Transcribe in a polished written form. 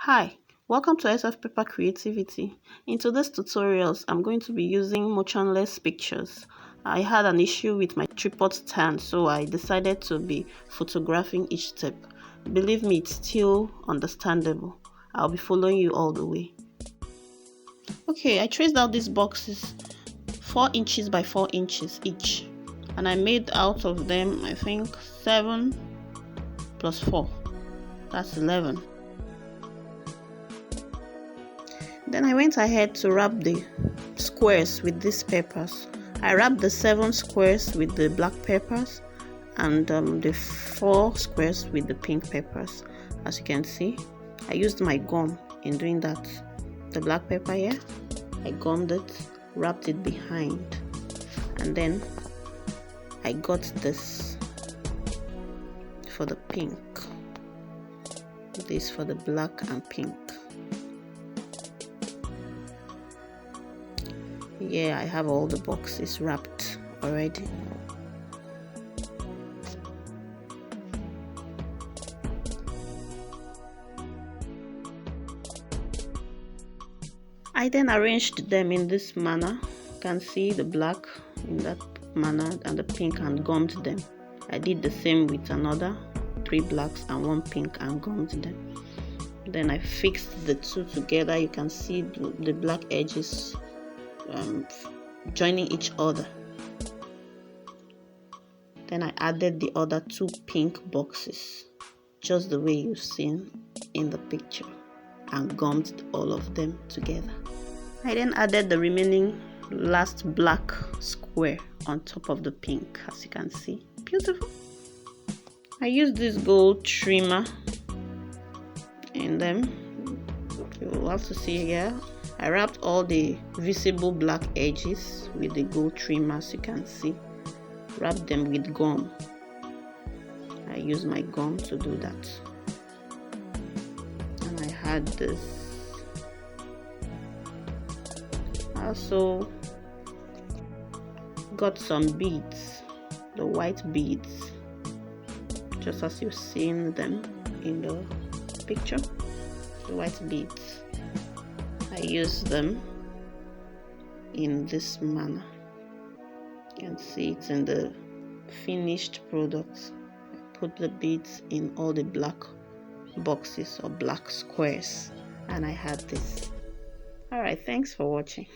Hi, welcome to SF Paper Creativity. In today's tutorials, I'm going to be using motionless pictures. I had an issue with my tripod stand, so I decided to be photographing each step. Believe me, it's still understandable. I'll be following you all the way. Okay, I traced out these boxes 4 inches by 4 inches each, and I made out of them, I think, 7 plus 4. That's 11. Then I went ahead to wrap the squares with these papers. I wrapped the 7 squares with the black papers and the 4 squares with the pink papers. As you can see, I used my gum in doing that. The black paper here, I gummed it, wrapped it behind, and then I got this for the pink, this for the black and pink. Yeah, I have all the boxes wrapped already. I then arranged them in this manner. You can see the black in that manner and the pink, and gummed them. I did the same with another 3 blacks and 1 pink and gummed them. Then I fixed the two together. You can see the black edges joining each other. Then I added the other 2 pink boxes, just the way you've seen in the picture, and gummed all of them together. I then added the remaining last black square on top of the pink, as you can see. Beautiful. I used this gold trimmer in them. You will have to see here. I wrapped all the visible black edges with the gold trim, as you can see. Wrapped them with gum. I used my gum to do that. And I had this. I also got some beads, the white beads, just as you've seen them in the picture. The white beads. I use them in this manner. You can see it's in the finished product. I put the beads in all the black boxes or black squares, and I had this. Alright, thanks for watching.